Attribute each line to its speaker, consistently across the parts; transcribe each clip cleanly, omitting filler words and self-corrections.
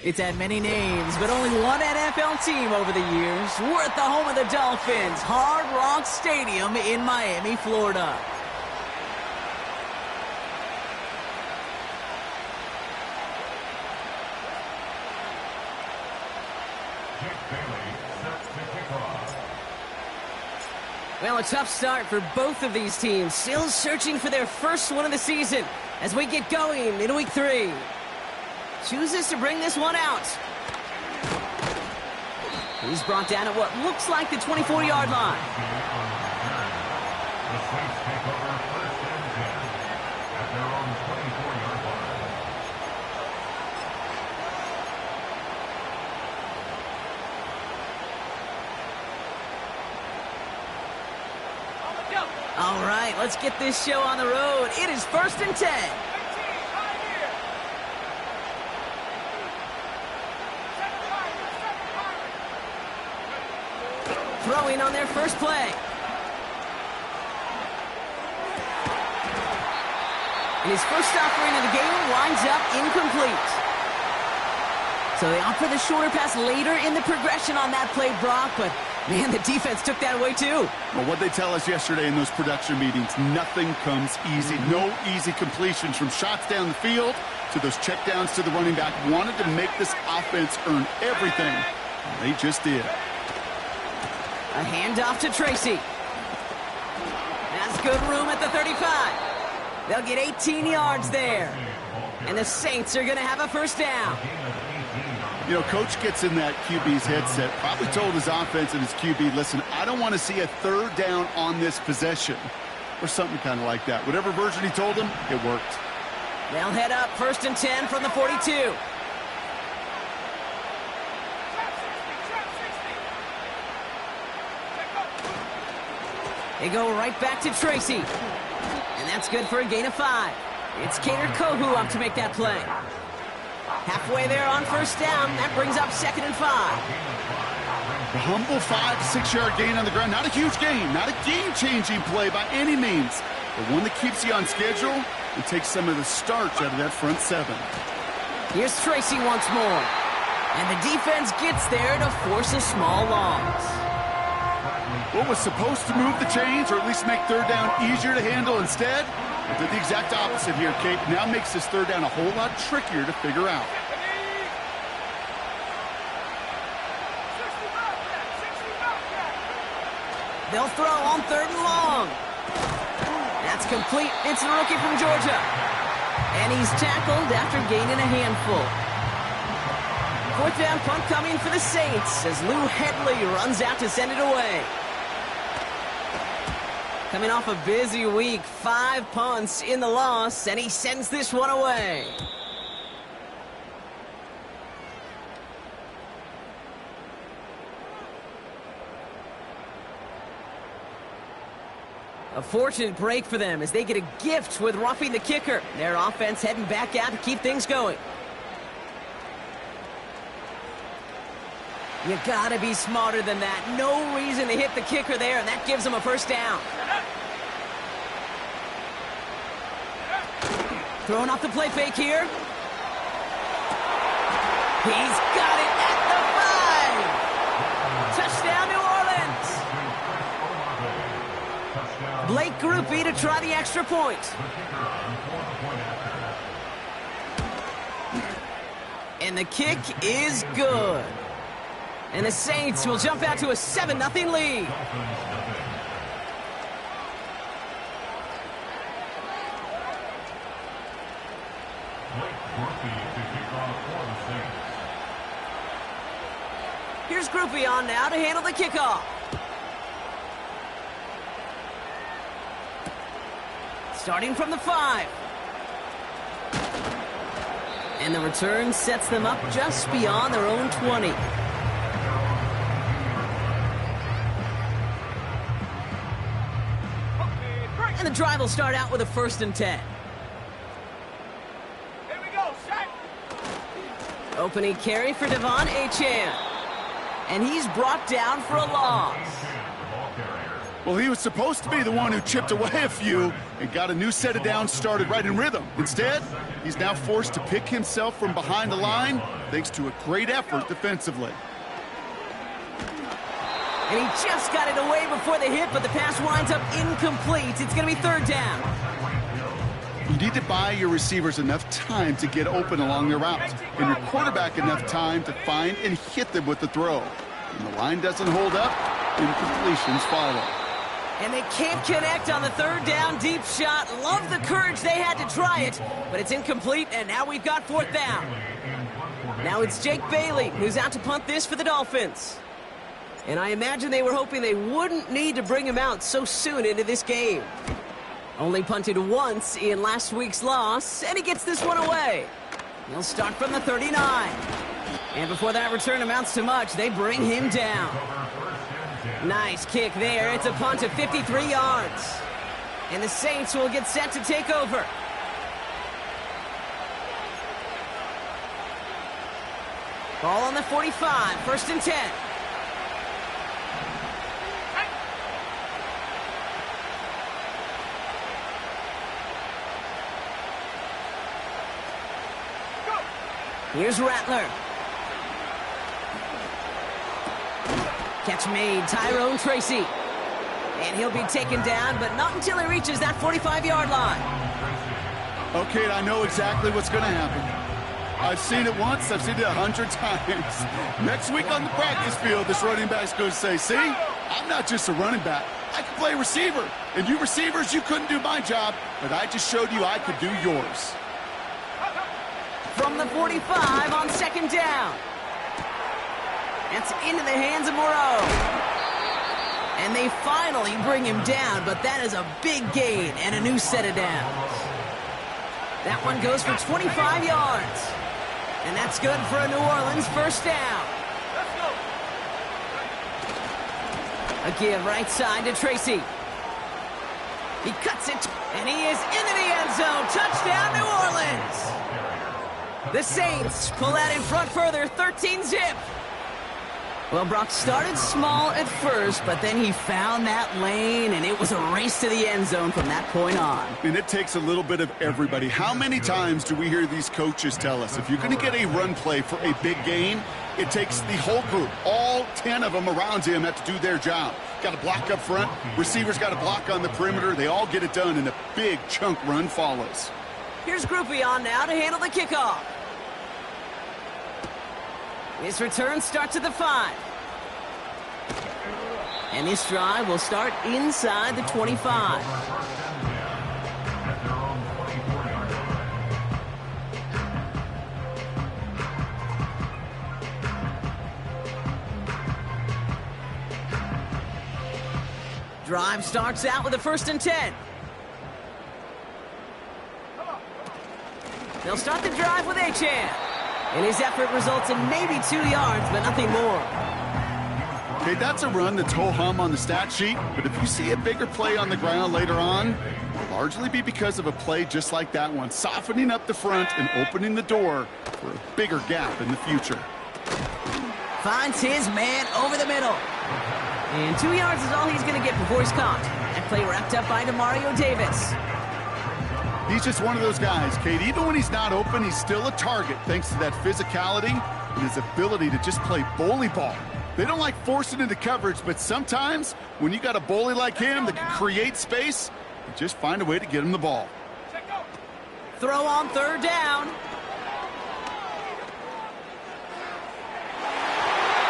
Speaker 1: It's had many names, but only one NFL team over the years. We're at the home of the Dolphins, Hard Rock Stadium in Miami, Florida. Well, a tough start for both of these teams. Still searching for their first win of the season as we get going in week 3. Chooses to bring this one out. He's brought down at what looks like the 24-yard line.
Speaker 2: The Saints take over 1st and 10 at their own 24-yard line.
Speaker 1: All right, let's get this show on the road. It is 1st and 10. Throwing on their first play. And his first offering of the game winds up incomplete. So they opt for the shorter pass later in the progression on that play, Brock, but man, the defense took that away too.
Speaker 3: Well, what they tell us yesterday in those production meetings, nothing comes easy. No easy completions from shots down the field to those checkdowns to the running back. Wanted to make this offense earn everything. And they just did.
Speaker 1: A handoff to Tracy. That's good room at the 35. They'll get 18 yards there. And the Saints are going to have a first down.
Speaker 3: You know, Coach gets in that QB's headset, probably told his offense and his QB, listen, I don't want to see a 3rd down on this possession. Or something kind of like that. Whatever version he told him, it worked.
Speaker 1: They'll head up 1st and 10 from the 42. They go right back to Tracy. And that's good for a gain of 5. It's Kader Kohu up to make that play. Halfway there on first down. That brings up 2nd and 5.
Speaker 3: A humble 5 to 6 yard gain on the ground. Not a huge gain. Not a game-changing play by any means. But one that keeps you on schedule and takes some of the starch out of that front 7.
Speaker 1: Here's Tracy once more. And the defense gets there to force a small loss.
Speaker 3: What was supposed to move the chains, or at least make 3rd down easier to handle instead, it did the exact opposite here, Kate. Now makes this 3rd down a whole lot trickier to figure out.
Speaker 1: They'll throw on 3rd and long. That's complete. It's the rookie from Georgia. And he's tackled after gaining a handful. 4th down punt coming for the Saints as Lou Headley runs out to send it away. Coming off a busy week, 5 punts in the loss, and he sends this one away. A fortunate break for them as they get a gift with roughing the kicker. Their offense heading back out to keep things going. You gotta be smarter than that. No reason to hit the kicker there, and that gives them a first down. Throwing off the play fake here. He's got it at the 5. Touchdown, New Orleans. Blake Grupe to try the extra point. And the kick is good. And the Saints will jump out to a 7-0 lead. Here's Grupe on now to handle the kickoff. Starting from the 5. And the return sets them up just beyond their own 20. And the drive will start out with a 1st and 10.
Speaker 4: Here we go, set.
Speaker 1: Opening carry for Devon Achane. And he's brought down for a loss.
Speaker 3: Well, he was supposed to be the one who chipped away a few and got a new set of downs started right in rhythm. Instead, he's now forced to pick himself from behind the line thanks to a great effort defensively.
Speaker 1: And he just got it away before the hit, but the pass winds up incomplete. It's going to be third down.
Speaker 3: You need to buy your receivers enough time to get open along their routes, and your quarterback enough time to find and hit them with the throw. When the line doesn't hold up, incompletions follow.
Speaker 1: And they can't connect on the third down deep shot. Love the courage they had to try it, but it's incomplete, and now we've got fourth down. Now it's Jake Bailey who's out to punt this for the Dolphins. And I imagine they were hoping they wouldn't need to bring him out so soon into this game. Only punted once in last week's loss, and he gets this one away. He'll start from the 39. And before that return amounts to much, they bring him down. Nice kick there. It's a punt of 53 yards. And the Saints will get set to take over. Ball on the 45, first and 10. Here's Rattler. Catch made, Tyrone Tracy. And he'll be taken down, but not until he reaches that 45-yard line.
Speaker 3: Okay, I know exactly what's going to happen. I've seen it once, I've seen it 100 times. Next week on the practice field, this running back's going to say, see, I'm not just a running back. I can play receiver. And you receivers, you couldn't do my job, but I just showed you I could do yours.
Speaker 1: From the 45 on second down. That's into the hands of Moreau. And they finally bring him down, but that is a big gain and a new set of downs. That one goes for 25 yards. And that's good for a New Orleans first down. A give right side to Tracy. He cuts it, and he is into the end zone. Touchdown, New Orleans. The Saints pull out in front further, 13-zip. Well, Brock started small at first, but then he found that lane, and it was a race to the end zone from that point on.
Speaker 3: And it takes a little bit of everybody. How many times do we hear these coaches tell us, if you're going to get a run play for a big gain, it takes the whole group, all 10 of them around him have to do their job. Got to block up front, receivers got to block on the perimeter. They all get it done, and a big chunk run follows.
Speaker 1: Here's Groupie on now to handle the kickoff. This return starts at the 5. And this drive will start inside the 25. Drive starts out with a first and 10. They'll start the drive with Achane. And his effort results in maybe 2 yards, but nothing more.
Speaker 3: Okay, that's a run that's ho-hum on the stat sheet, but if you see a bigger play on the ground later on, it'll largely be because of a play just like that one, softening up the front and opening the door for a bigger gap in the future.
Speaker 1: Finds his man over the middle. And 2 yards is all he's going to get before he's caught. That play wrapped up by Demario Davis.
Speaker 3: He's just one of those guys, Kate. Even when he's not open, he's still a target thanks to that physicality and his ability to just play bully ball. They don't like forcing into coverage, but sometimes when you got a bully like him that can create space, you just find a way to get him the ball.
Speaker 1: Throw on third down.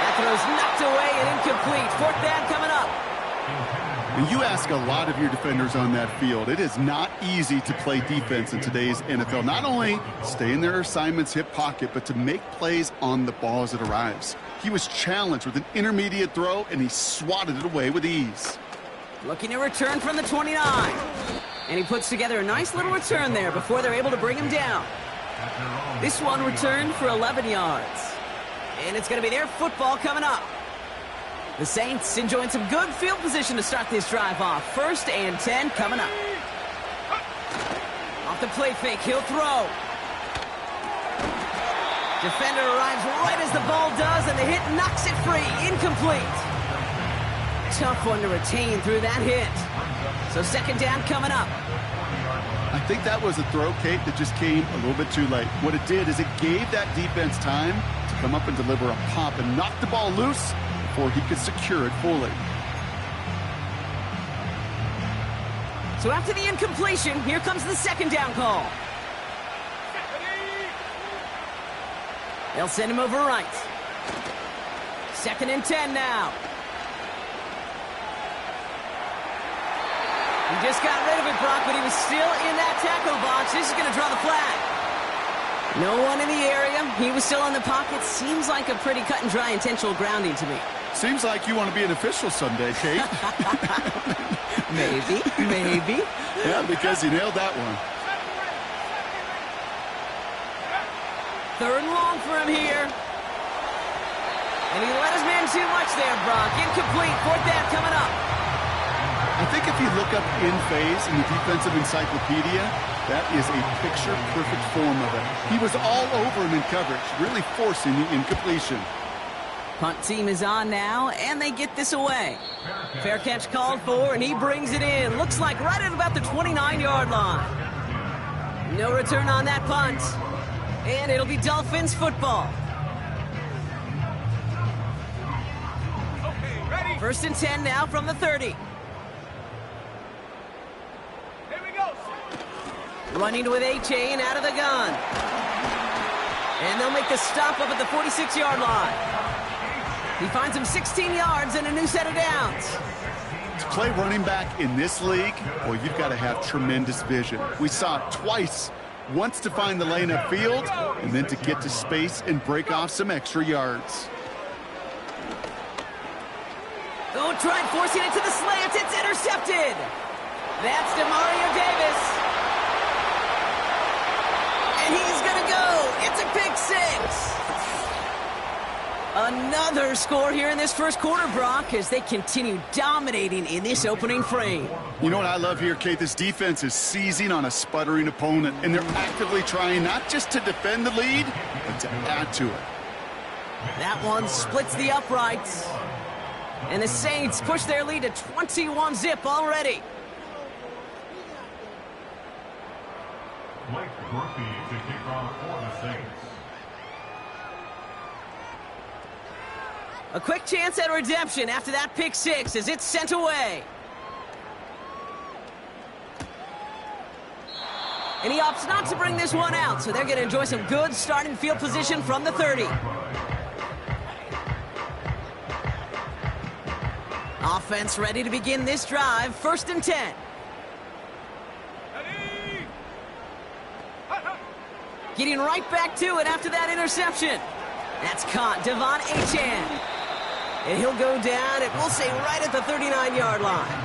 Speaker 1: That throw's knocked away and incomplete. Fourth down coming up.
Speaker 3: And you ask a lot of your defenders on that field. It is not easy to play defense in today's NFL. Not only stay in their assignment's hip pocket, but to make plays on the ball as it arrives. He was challenged with an intermediate throw, and he swatted it away with ease.
Speaker 1: Looking to return from the 29. And he puts together a nice little return there before they're able to bring him down. This one returned for 11 yards. And it's going to be their football coming up. The Saints enjoying some good field position to start this drive off. First and 10 coming up. Off the play fake, he'll throw. Defender arrives right as the ball does, and the hit knocks it free. Incomplete. tough one to retain through that hit. So second down coming up.
Speaker 3: I think that was a throw, Kate, that just came a little bit too late. What it did is it gave that defense time to come up and deliver a pop and knock the ball loose before he could secure it fully.
Speaker 1: So after the incompletion, here comes the second down call. They'll send him over right. 2nd and 10 now. He just got rid of it, Brock, but he was still in that tackle box. This is going to draw the flag. No one in the area. He was still in the pocket. Seems like a pretty cut and dry intentional grounding to me.
Speaker 3: Seems like you want to be an official someday, Kate.
Speaker 1: Maybe.
Speaker 3: Yeah, because you nailed that one.
Speaker 1: 3rd and long for him here. And he let his man too much there, Brock. Incomplete. 4th down coming up.
Speaker 3: I think if you look up in phase in the defensive encyclopedia, that is a picture-perfect form of it. He was all over him in coverage, really forcing the incompletion.
Speaker 1: Punt team is on now, and they get this away. Fair catch called for, and he brings it in. Looks like right at about the 29-yard line. No return on that punt. And it'll be Dolphins football. 1st and 10 now from the 30. Running with A-Chain out of the gun. And they'll make the stop up at the 46-yard line. He finds him 16 yards and a new set of downs.
Speaker 3: To play running back in this league, well, you've got to have tremendous vision. We saw it twice. Once to find the lane upfield, and then to get to space and break off some extra yards.
Speaker 1: Oh, tried forcing it to the slant. It's intercepted. That's DeMario Davis. And he's going to go. It's a pick six. Another score here in this first quarter, Brock, as they continue dominating in this opening frame.
Speaker 3: You know what I love here, Kate? This defense is seizing on a sputtering opponent, and they're actively trying not just to defend the lead, but to add to it.
Speaker 1: That one splits the uprights. And the Saints push their lead to 21-zip already.
Speaker 2: Blake Murphy to kick off for the Saints.
Speaker 1: A quick chance at redemption after that pick six as it's sent away. And he opts not to bring this one out, so they're going to enjoy some good starting field position from the 30. Offense ready to begin this drive. 1st and 10. Getting right back to it after that interception. That's caught. Devon Achane. And he'll go down, and we'll say right at the 39-yard line.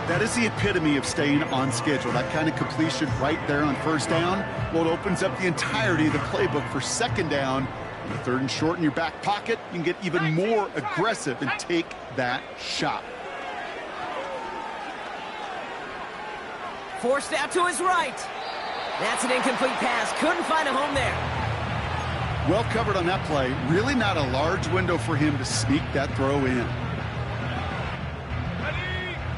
Speaker 3: That is the epitome of staying on schedule. That kind of completion right there on 1st down. Well, it opens up the entirety of the playbook for 2nd down. On the 3rd and short in your back pocket, you can get even more aggressive and take that shot.
Speaker 1: Forced out to his right. That's an incomplete pass. Couldn't find a home there.
Speaker 3: Well covered on that play. Really not a large window for him to sneak that throw in.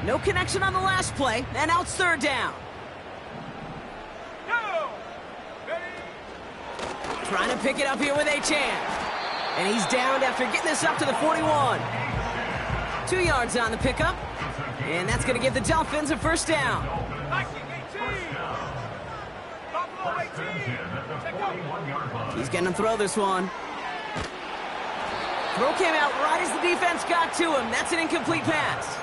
Speaker 1: No connection on the last play, and now it's 3rd down. Trying to pick it up here with Achane. And he's downed after getting this up to the 41. 2 yards on the pickup. And that's going to give the Dolphins a 1st down. He's going to throw this one. Throw came out right as the defense got to him. That's an incomplete pass.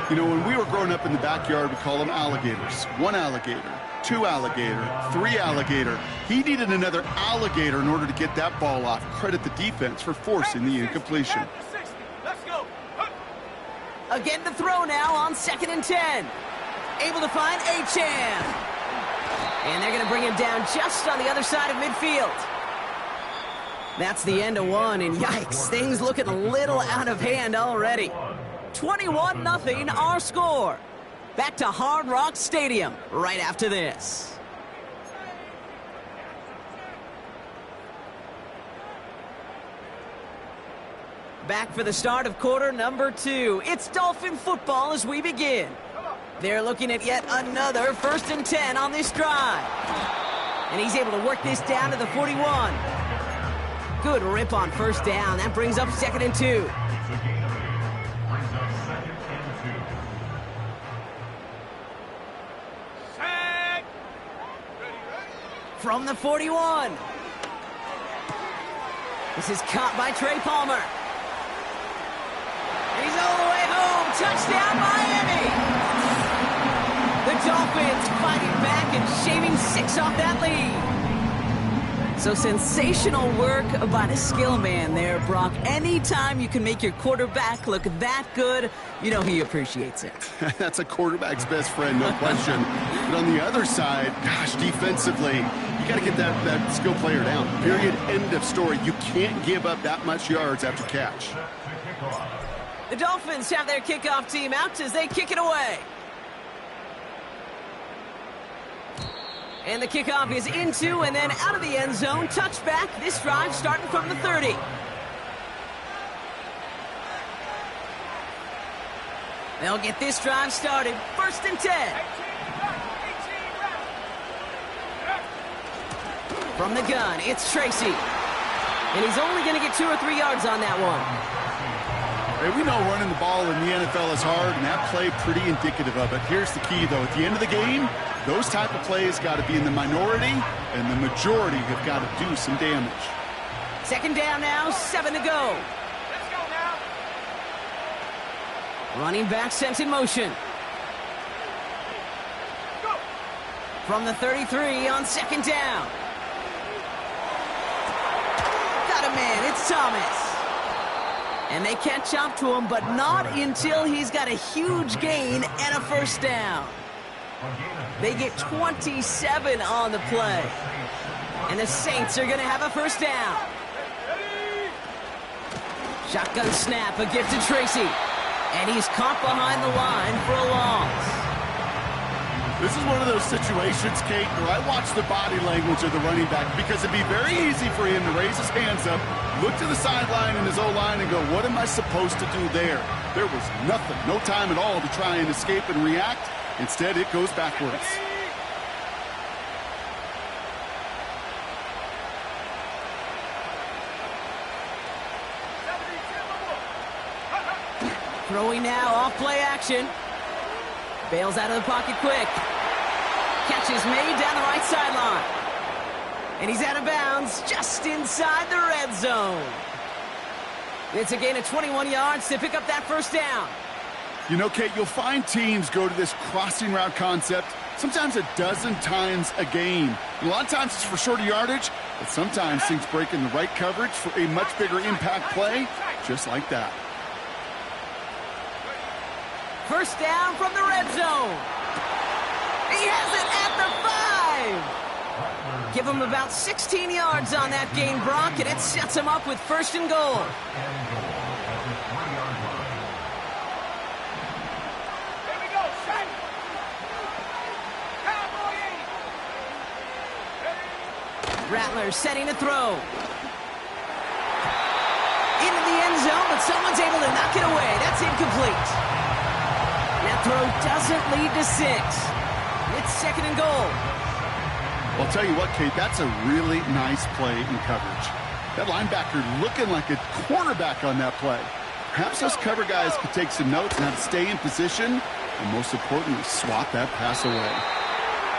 Speaker 3: You know, when we were growing up in the backyard, we call them alligators. 1 alligator, 2 alligator, 3 alligator. He needed another alligator in order to get that ball off. Credit the defense for forcing the incompletion.
Speaker 1: Again to throw now on 2nd and 10. Able to find Achane. And they're going to bring him down just on the other side of midfield. That's the end of one, and yikes, things looking a little out of hand already. 21-0 our score. Back to Hard Rock Stadium right after this. Back for the start of quarter number 2. It's Dolphin football as we begin. They're looking at yet another 1st and 10 on this drive. And he's able to work this down to the 41. Good rip on 1st down. That brings up 2nd and 2. From the 41. This is caught by Trey Palmer. And he's all the way home. Touchdown, Miami. The Dolphins fighting back and shaving 6 off that lead. So sensational work by the skill man there, Brock. Anytime you can make your quarterback look that good, you know he appreciates it.
Speaker 3: That's a quarterback's best friend, no question. But on the other side, gosh, defensively, you got to get that skill player down. Period. End of story. You can't give up that much yards after catch.
Speaker 1: The Dolphins have their kickoff team out as they kick it away. And the kickoff is into and then out of the end zone. Touchback. This drive starting from the 30. They'll get this drive started. 1st and 10. From the gun, it's Tracy. And he's only going to get 2 or 3 yards on that one.
Speaker 3: Hey, we know running the ball in the NFL is hard, and that play pretty indicative of it. Here's the key, though. At the end of the game, those type of plays got to be in the minority, and the majority have got to do some damage.
Speaker 1: 2nd down now, 7 to go.
Speaker 4: Let's go now.
Speaker 1: Running back sent in motion.
Speaker 4: Go.
Speaker 1: From the 33 on 2nd down. Got a man, it's Thomas. And they catch up to him, but not until he's got a huge gain and a 1st down. They get 27 on the play. And the Saints are going to have a 1st down. Shotgun snap, a gift to Tracy. And he's caught behind the line for a loss.
Speaker 3: This is one of those situations, Kate, where I watch the body language of the running back because it'd be very easy for him to raise his hands up, look to the sideline in his O-line and go, what am I supposed to do there? There was nothing, no time at all to try and escape and react. Instead, it goes backwards.
Speaker 1: Throwing now, off play action. Bails out of the pocket quick. Catch is made down the right sideline. And he's out of bounds just inside the red zone. It's a gain of 21 yards to pick up that 1st down.
Speaker 3: You know, Kate, you'll find teams go to this crossing route concept sometimes a dozen times a game. And a lot of times it's for shorter yardage, but sometimes things break in the right coverage for a much bigger impact play, just like that.
Speaker 1: 1st down from the red zone. He has it at the 5. Give him about 16 yards on that gain, Brock, and it sets him up with 1st and goal.
Speaker 4: Here we go. Set. Cowboy 80.
Speaker 1: Rattler setting a throw. Into the end zone, but someone's able to knock it away. That's incomplete. That throw doesn't lead to 6. It's 2nd and goal.
Speaker 3: Well, I'll tell you what, Kate, that's a really nice play in coverage. That linebacker looking like a quarterback on that play. Perhaps those cover guys could take some notes on how to stay in position and, most importantly, swat that pass away.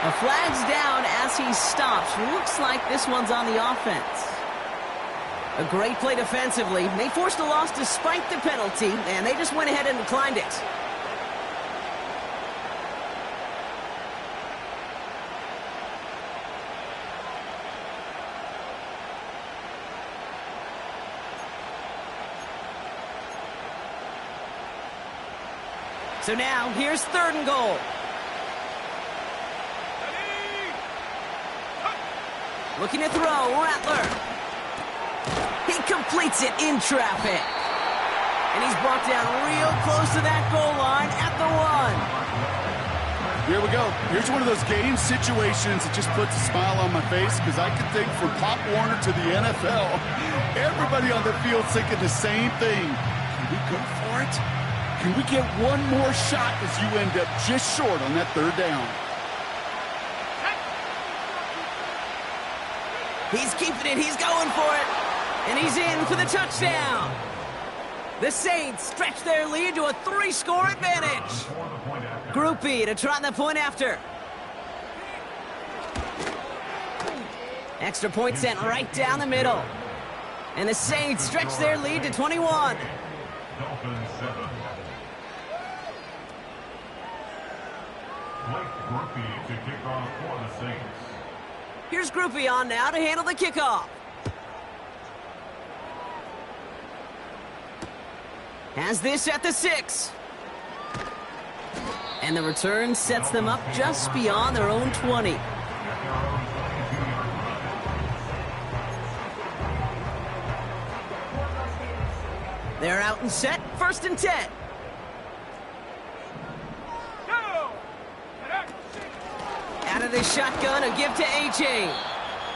Speaker 1: A flag's down as he stops. Looks like this one's on the offense. A great play defensively. They forced a loss despite the penalty, and they just went ahead and declined it. So now, here's 3rd and goal. Looking to throw, Rattler. He completes it in traffic. And he's brought down real close to that goal line at the 1.
Speaker 3: Here we go. Here's one of those game situations that just puts a smile on my face because I can think from Pop Warner to the NFL, everybody on the field's thinking the same thing. Can we go for it? Can we get one more shot as you end up just short on that third down?
Speaker 1: He's keeping it. He's going for it. And he's in for the touchdown. The Saints stretch their lead to a 3-score advantage. Groupie to try the point after. Extra point sent right down the middle. And the Saints stretch their lead to 21.
Speaker 2: Dolphins 7. Blake Groupie to kick off for the Saints.
Speaker 1: Here's Groupie on now to handle the kickoff. Has this at the 6. And the return sets them up just beyond their own 20. They're out and set, 1st and 10. Out of this shotgun, a give to A.J.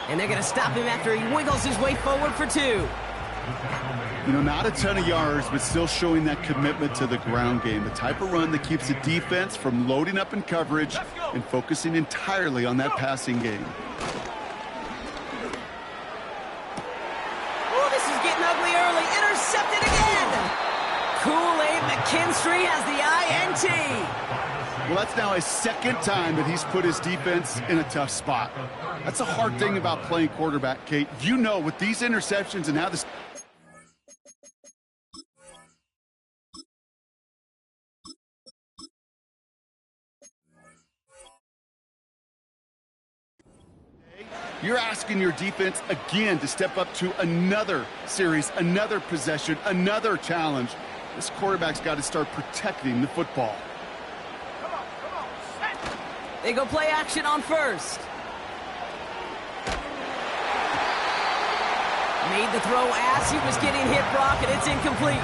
Speaker 1: And they're going to stop him after he wiggles his way forward for 2.
Speaker 3: You know, not a ton of yards, but still showing that commitment to the ground game. The type of run that keeps the defense from loading up in coverage and focusing entirely on that passing game.
Speaker 1: Oh, this is getting ugly early. Intercepted again. Kool-Aid McKinstry has the INT.
Speaker 3: Well, that's now his 2nd time that he's put his defense in a tough spot. That's a hard thing about playing quarterback, Kate. You know, with these interceptions and how this... You're asking your defense again to step up to another series, another possession, another challenge. This quarterback's got to start protecting the football.
Speaker 1: They go play action on 1st. Made the throw as he was getting hit, Brock, and it's incomplete.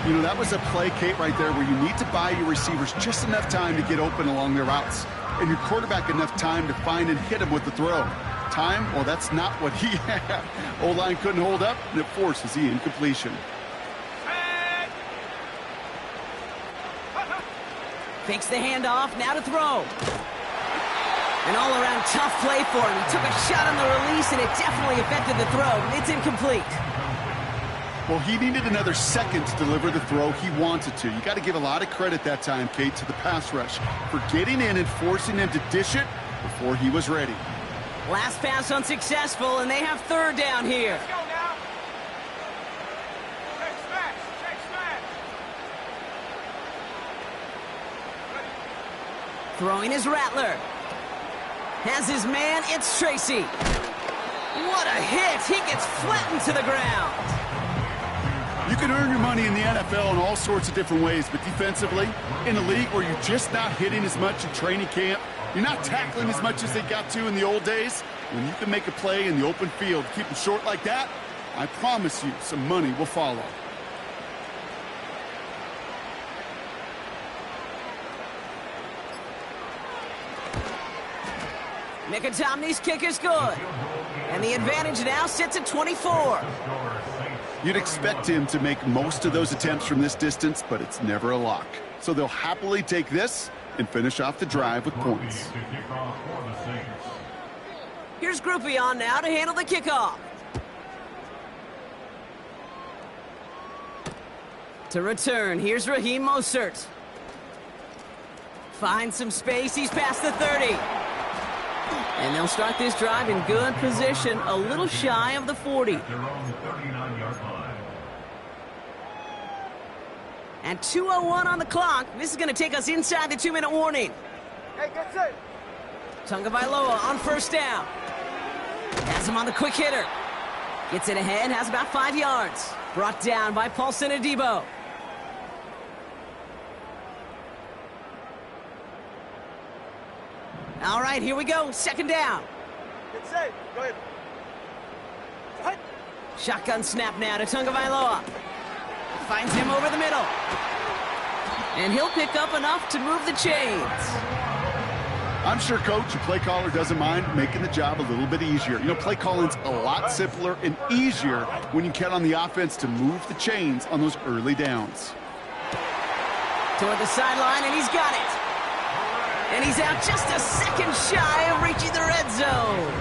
Speaker 3: You know, that was a play, Kate, right there where you need to buy your receivers just enough time to get open along their routes. And your quarterback enough time to find and hit him with the throw. Time? Well, that's not what he had. O-line couldn't hold up, and it forces the incompletion.
Speaker 1: Fakes the handoff, now to throw. An all-around tough play for him. He took a shot on the release, and it definitely affected the throw. It's incomplete.
Speaker 3: Well, he needed another second to deliver the throw he wanted to. You got to give a lot of credit that time, Kate, to the pass rush for getting in and forcing him to dish it before he was ready.
Speaker 1: Last pass unsuccessful, and they have 3rd down here.
Speaker 4: Let's go now. Check smash. Check smash.
Speaker 1: Throwing is Rattler. Has his man, it's Tracy. What a hit! He gets flattened to the ground.
Speaker 3: You can earn your money in the NFL in all sorts of different ways, but defensively, in a league where you're just not hitting as much in training camp, you're not tackling as much as they got to in the old days, when you can make a play in the open field, keep them short like that, I promise you some money will follow.
Speaker 1: Mickey kick is good. And the advantage now sits at 24.
Speaker 3: You'd expect him to make most of those attempts from this distance, but it's never a lock. So they'll happily take this and finish off the drive with points.
Speaker 1: Here's Groupie on now to handle the kickoff. To return, here's Raheem Mostert. Finds some space, he's past the 30. And they'll start this drive in good position, a little shy of the 40. And 2:01 on the clock. This is going to take us inside the 2-minute warning.
Speaker 4: Hey, get set.
Speaker 1: Tagovailoa on 1st down. Has him on the quick hitter. Gets it ahead, has about 5 yards. Brought down by Paulson Adebo. All right, here we go. 2nd down.
Speaker 4: Get set. Go ahead. Hut.
Speaker 1: Shotgun snap now to Tagovailoa. Finds him over the middle. And he'll pick up enough to move the chains.
Speaker 3: I'm sure coach and play caller doesn't mind making the job a little bit easier. You know, play calling's a lot simpler and easier when you count on the offense to move the chains on those early downs.
Speaker 1: Toward the sideline, and he's got it. And he's out just a second shy of reaching the red zone.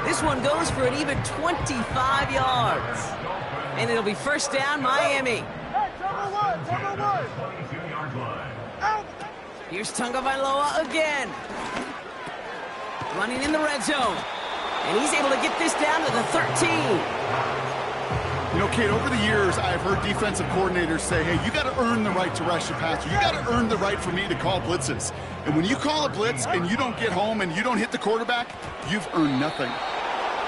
Speaker 1: This one goes for an even 25 yards. And it'll be first down, Miami. Here's Tagovailoa again. Running in the red zone. And he's able to get this down to the 13.
Speaker 3: You know, Kate, over the years, I've heard defensive coordinators say, hey, you got to earn the right to rush the passer. You got to earn the right for me to call blitzes. And when you call a blitz and you don't get home and you don't hit the quarterback, you've earned nothing.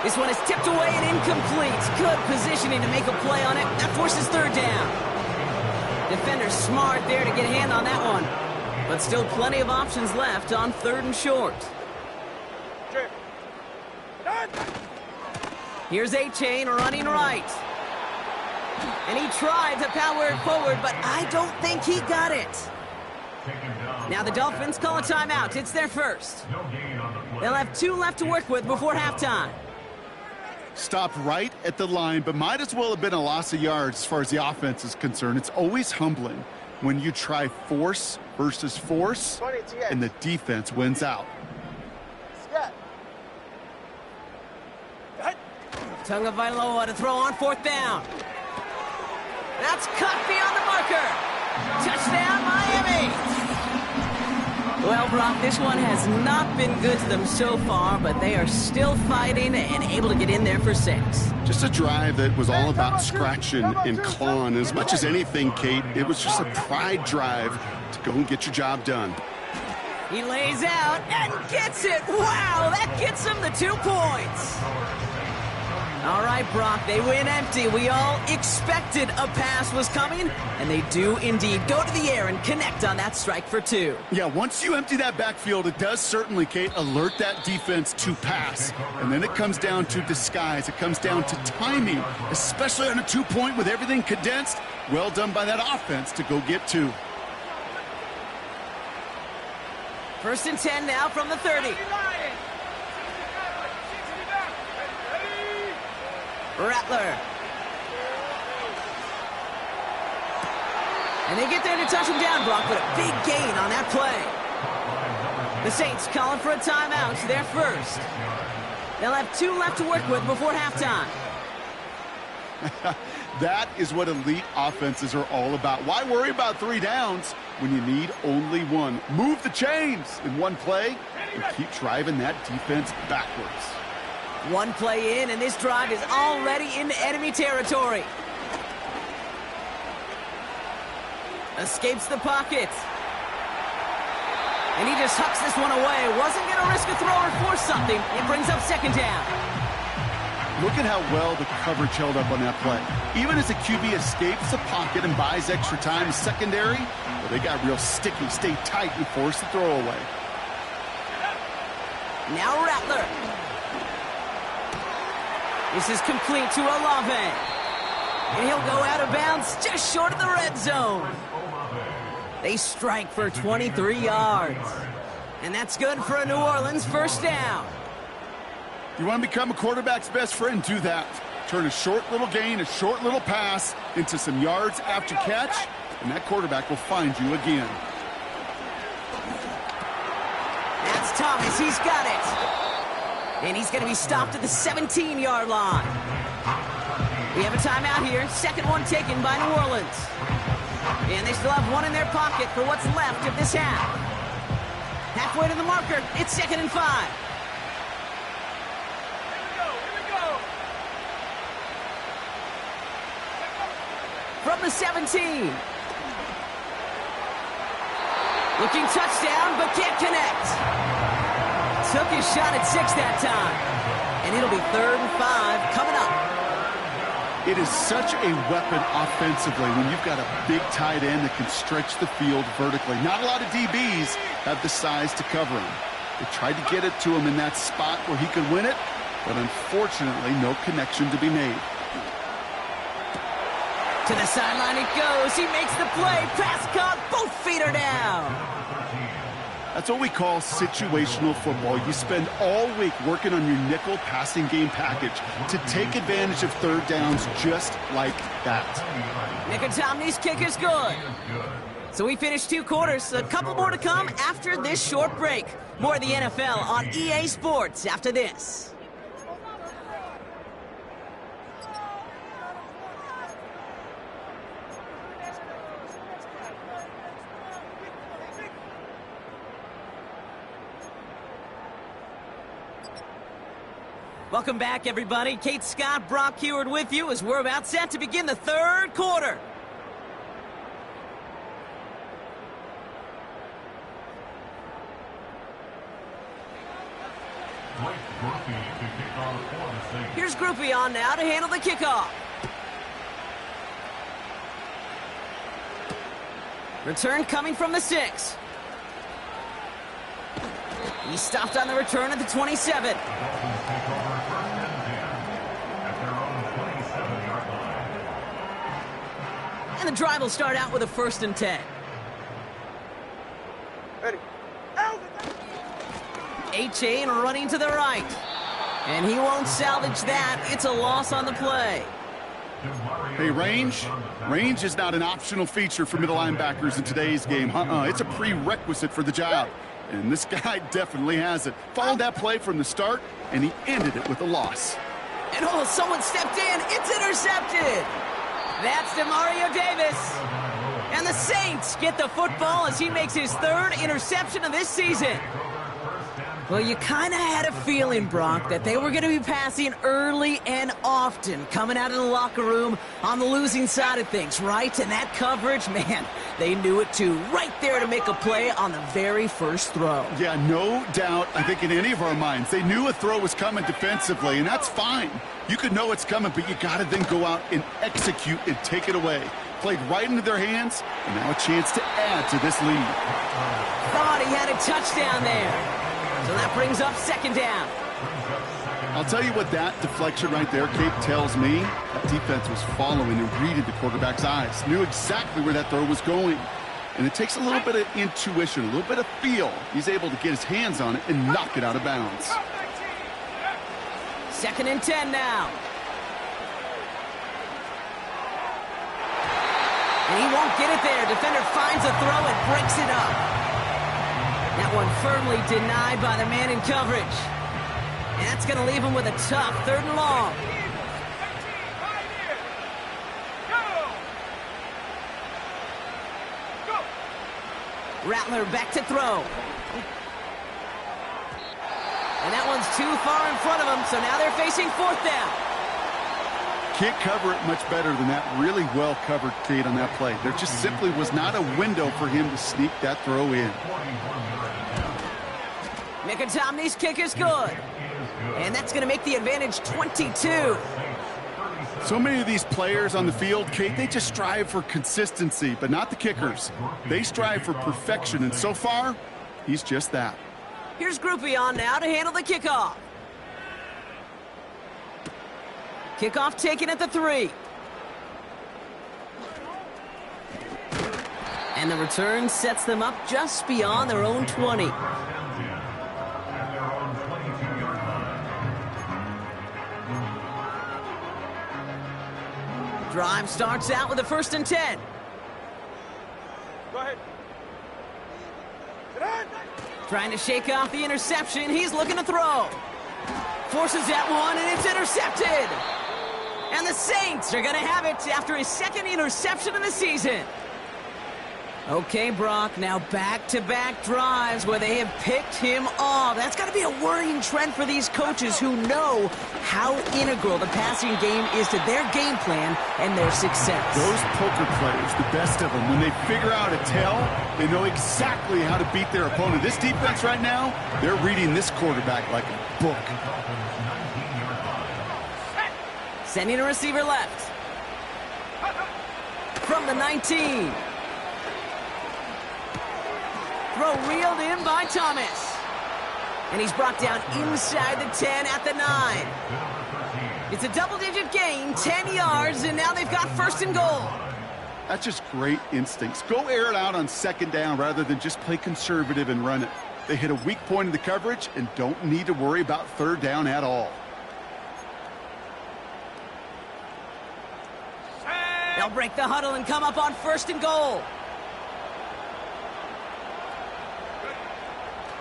Speaker 1: This one is tipped away and incomplete. Good positioning to make a play on it. That forces third down. Defender's smart there to get a hand on that one. But still plenty of options left on 3rd and short. Here's A-Chain running right. And he tried to power it forward, but I don't think he got it. Now the Dolphins call a timeout. It's their first. They'll have 2 left to work with before halftime.
Speaker 3: Stopped right at the line, but might as well have been a loss of yards as far as the offense is concerned. It's always humbling when you try force versus force, and the defense wins out.
Speaker 1: Tagovailoa to throw on 4th down. That's cut beyond the marker. Touchdown, Miami. Well, Brock, this one has not been good to them so far, but they are still fighting and able to get in there for 6.
Speaker 3: Just a drive that was all about scratching and clawing. As much as anything, Kate, it was just a pride drive to go and get your job done.
Speaker 1: He lays out and gets it. Wow, that gets him the 2 points. All right, Brock, they win empty. We all expected a pass was coming, and they do indeed go to the air and connect on that strike for 2.
Speaker 3: Yeah, once you empty that backfield, it does certainly, Kate, alert that defense to pass. And then it comes down to disguise. It comes down to timing, especially on a 2-point with everything condensed. Well done by that offense to go get 2.
Speaker 1: 1st and 10 now from the 30. Rattler. And they get there to touch him down, Brock, but a big gain on that play. The Saints calling for a timeout. They're first. They'll have 2 left to work with before halftime.
Speaker 3: That is what elite offenses are all about. Why worry about 3 downs when you need only 1? Move the chains in one play and keep driving that defense backwards.
Speaker 1: 1 play in, and this drive is already into enemy territory. Escapes the pocket. And he just hucks this one away. Wasn't going to risk a throw or force something. It brings up 2nd down.
Speaker 3: Look at how well the coverage held up on that play. Even as the QB escapes the pocket and buys extra time, secondary, well, they got real sticky, stay tight, and force the throw away.
Speaker 1: Now Rattler. This is complete to Olave. And he'll go out of bounds just short of the red zone. They strike for 23 yards. And that's good for a New Orleans 1st down.
Speaker 3: You want to become a quarterback's best friend? Do that. Turn a short little gain, a short little pass into some yards after catch, and that quarterback will find you again.
Speaker 1: That's Thomas. He's got it. And he's going to be stopped at the 17-yard line. We have a timeout here. 2nd one taken by New Orleans. And they still have 1 in their pocket for what's left of this half. Halfway to the marker. It's 2nd and 5. From the 17. Looking touchdown, but can't connect. Took his shot at 6 that time. And it'll be 3rd and 5 coming up.
Speaker 3: It is such a weapon offensively when you've got a big tight end that can stretch the field vertically. Not a lot of DBs have the size to cover him. They tried to get it to him in that spot where he could win it, but unfortunately, no connection to be made.
Speaker 1: To the sideline it goes. He makes the play. Pass caught. Both feet are down.
Speaker 3: That's what we call situational football. You spend all week working on your nickel passing game package to take advantage of third downs just like that.
Speaker 1: Nick Tomney's kick is good. So we finished 2 quarters. A couple more to come after this short break. More of the NFL on EA Sports after this. Welcome back, everybody. Kate Scott, Brock Heward with you as we're about set to begin the third quarter. Here's Groupie on now to handle the kickoff. Return coming from the 6. He stopped on the return at the 27. And the drive will start out with a 1st and 10.
Speaker 4: Ready.
Speaker 1: A-Chain running to the right. And he won't salvage that. It's a loss on the play.
Speaker 3: Hey, range? Range is not an optional feature for middle linebackers in today's game. It's a prerequisite for the job. And this guy definitely has it. Followed that play from the start, and he ended it with a loss.
Speaker 1: And oh, someone stepped in. It's intercepted. That's DeMario Davis. And the Saints get the football as he makes his 3rd interception of this season. Well, you kind of had a feeling, Brock, that they were going to be passing early and often, coming out of the locker room on the losing side of things, right? And that coverage, man, they knew it too. Right there to make a play on the very first throw.
Speaker 3: Yeah, no doubt, I think in any of our minds, they knew a throw was coming defensively, and that's fine. You could know it's coming, but you got to then go out and execute and take it away. Played right into their hands, and now a chance to add to this lead.
Speaker 1: Thought he had a touchdown there. So that brings up 2nd down.
Speaker 3: I'll tell you what that deflection right there, Kate, tells me. That defense was following and reading the quarterback's eyes. Knew exactly where that throw was going. And it takes a little bit of intuition, a little bit of feel. He's able to get his hands on it and knock it out of bounds.
Speaker 1: 2nd and 10 now. And he won't get it there. Defender finds a throw and breaks it up. That one firmly denied by the man in coverage. And that's going to leave him with a tough 3rd and long. Rattler back to throw. And that one's too far in front of him, so now they're facing 4th down.
Speaker 3: Can't cover it much better than that. Really well covered, Kate, on that play. There just simply was not a window for him to sneak that throw in.
Speaker 1: Tomney's kick is good. And that's going to make the advantage 22.
Speaker 3: So many of these players on the field, Kate, they just strive for consistency, but not the kickers. They strive for perfection, and so far, he's just that.
Speaker 1: Here's Groupie on now to handle the kickoff. Kickoff taken at the 3. And the return sets them up just beyond their own 20. Drive starts out with a 1st and 10.
Speaker 4: Go ahead.
Speaker 1: Trying to shake off the interception. He's looking to throw. Forces that one, and it's intercepted. And the Saints are going to have it after his 2nd interception of the season. Okay, Brock, now back-to-back drives where they have picked him off. That's got to be a worrying trend for these coaches who know how integral the passing game is to their game plan and their success.
Speaker 3: Those poker players, the best of them, when they figure out a tell, they know exactly how to beat their opponent. This defense right now, they're reading this quarterback like a book.
Speaker 1: Sending a receiver left. From the 19. Throw reeled in by Thomas. And he's brought down inside the 10 at the 9. It's a double-digit gain, 10 yards, and now they've got first and goal.
Speaker 3: That's just great instincts. Go air it out on second down rather than just play conservative and run it. They hit a weak point in the coverage and don't need to worry about third down at all.
Speaker 1: They'll break the huddle and come up on first and goal.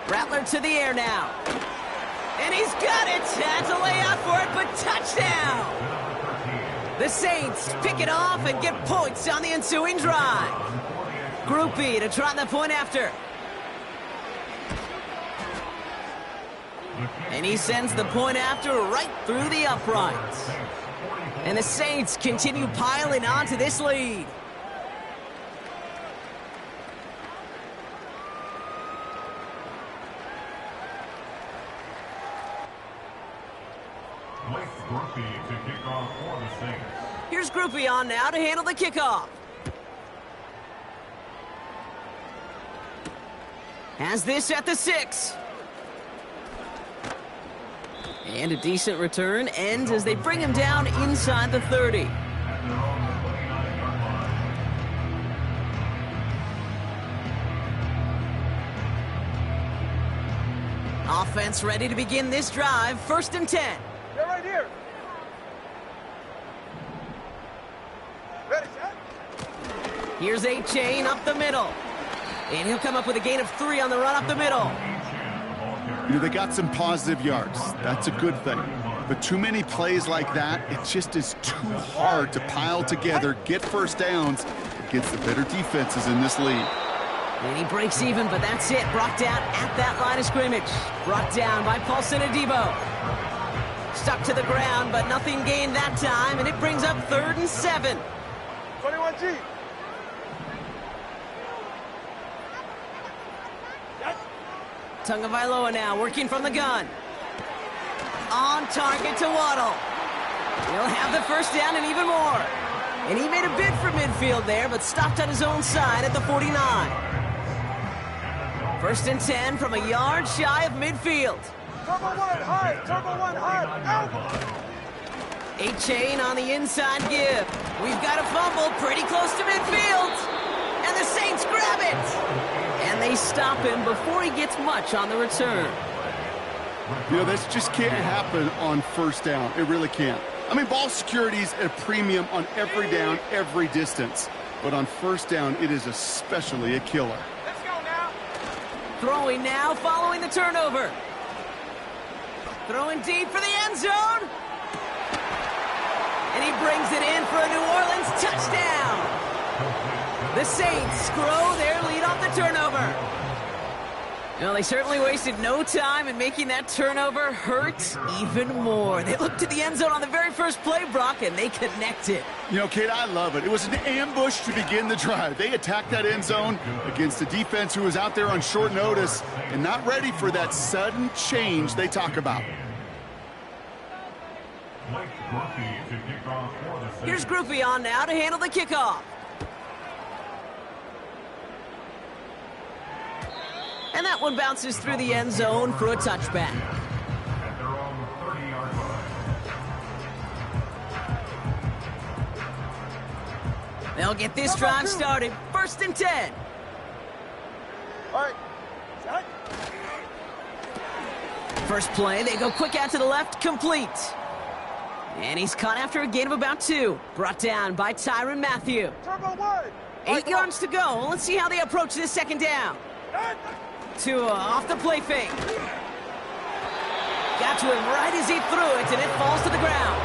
Speaker 1: Rattler to the air now. And he's got it. Had to lay out for it, but touchdown. The Saints pick it off and get points on the ensuing drive. Groupie to try the point after. And he sends the point after right through the uprights. And the Saints continue piling on to this lead. Here's Groupie on now to handle the kickoff. Has this at the 6. And a decent return ends as they bring him down inside the 30. Offense ready to begin this drive. First and 10.
Speaker 4: They're right here. Ready, set.
Speaker 1: Here's A-Chain up the middle. And he'll come up with a gain of 3 on the run up the middle.
Speaker 3: You know, they got some positive yards. That's a good thing. But too many plays like that, it just is too hard to pile together, get first downs against the better defenses in this league.
Speaker 1: And he breaks even, but that's it. Brought down at that line of scrimmage. Brought down by Paulson Adebo. Stuck to the ground, but nothing gained that time, and it brings up 3rd and 7.
Speaker 4: 21G.
Speaker 1: Tagovailoa now working from the gun. On target to Waddle. He'll have the first down and even more. And he made a bid for midfield there, but stopped on his own side at the 49. 1st and 10 from a yard shy of midfield.
Speaker 4: Turbo 1 high. Turbo 1 high. Out.
Speaker 1: A-Chain on the inside give. We've got a fumble pretty close to midfield. And the Saints grab it. And they stop him before he gets much on the return.
Speaker 3: You know, this just can't happen on first down. It really can't. I mean, ball security's at a premium on every down, every distance. But on first down, it is especially a killer.
Speaker 4: Let's go now.
Speaker 1: Throwing now following the turnover. Throwing deep for the end zone. And he brings it in for a New Orleans touchdown. The Saints grow their lead off the turnover. Well, they certainly wasted no time in making that turnover hurt even more. They looked to the end zone on the very first play, Brock, and they connected.
Speaker 3: You know, Kate, I love it. It was an ambush to begin the drive. They attacked that end zone against a defense who was out there on short notice and not ready for that sudden change they talk about.
Speaker 1: Here's Groupie on now to handle the kickoff. And that one bounces through the end zone for a touchback. They'll get this drive started. 1st and 10.
Speaker 4: All right. Set.
Speaker 1: First play, they go quick out to the left, complete. And he's caught after a gain of about 2. Brought down by Tyrann Mathieu.
Speaker 4: Turbo 1.
Speaker 1: 8 yards to go. Let's see how they approach this second down. Tua off the play fake. Got to him right as he threw it, and it falls to the ground.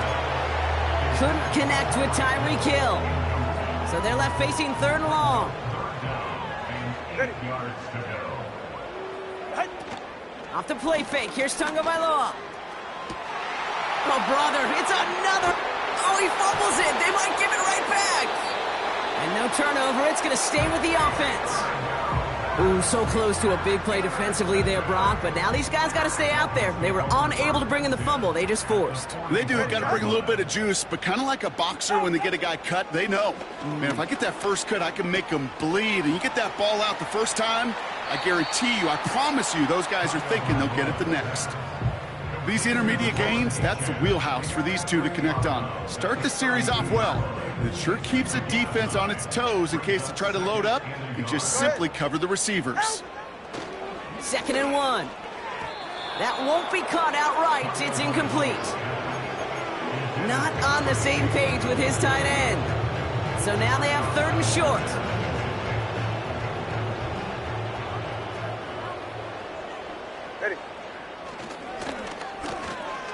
Speaker 1: Couldn't connect with Tyreek Hill. So they're left facing 3rd and long. Off the play fake. Here's Tagovailoa. Oh, brother, it's another. Oh, he fumbles it. They might give it right back. And no turnover. It's going to stay with the offense. Ooh, so close to a big play defensively there, Brock, but now these guys got to stay out there. They were unable to bring in the fumble. They just forced.
Speaker 3: They do. Got to bring a little bit of juice, but kind of like a boxer when they get a guy cut, they know. Man, if I get that first cut, I can make them bleed. And you get that ball out the first time, I guarantee you, I promise you, those guys are thinking they'll get it the next. These intermediate gains, that's the wheelhouse for these two to connect on. Start the series off well. And it sure keeps the defense on its toes in case they try to load up and just simply cover the receivers.
Speaker 1: 2nd and 1. That won't be caught outright. It's incomplete. Not on the same page with his tight end. So now they have 3rd and short.
Speaker 4: Ready.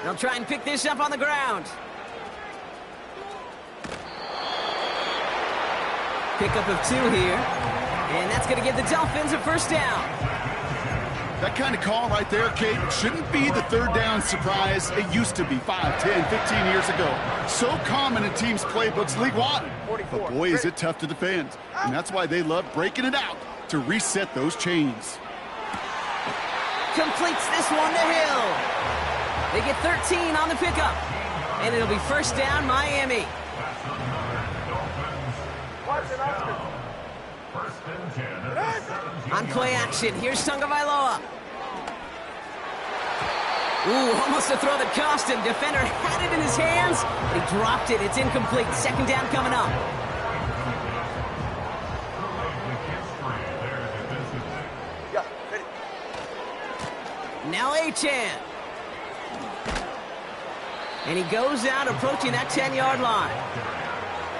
Speaker 1: They'll try and pick this up on the ground. Pickup of 2 here. And that's going to give the Dolphins a 1st down.
Speaker 3: That kind of call right there, Kate, shouldn't be the 3rd down surprise it used to be 5, 10, 15 years ago. So common in teams' playbooks league-wide. But boy, is it tough to defend. And that's why they love breaking it out to reset those chains.
Speaker 1: Completes this one to Hill. They get 13 on the pickup. And it'll be 1st down, Miami. On play action, here's Tagovailoa. Ooh, almost a throw that cost him. Defender had it in his hands, but he dropped it. It's incomplete. 2nd down coming up.
Speaker 4: Yeah, ready.
Speaker 1: Now Achane. And he goes out approaching that 10-yard line.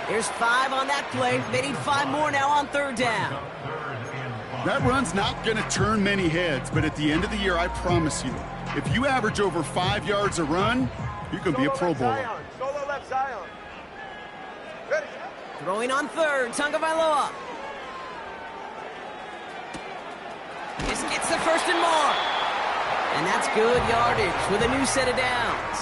Speaker 1: There's 5 on that play. They need 5 more now on 3rd down.
Speaker 3: That run's not going to turn many heads, but at the end of the year, I promise you, if you average over 5 yards a run, you can be a Pro Bowler.
Speaker 4: Solo left Zion. Ready.
Speaker 1: Throwing on 3rd, Tagovailoa. Just gets the 1st and more. And that's good yardage with a new set of downs.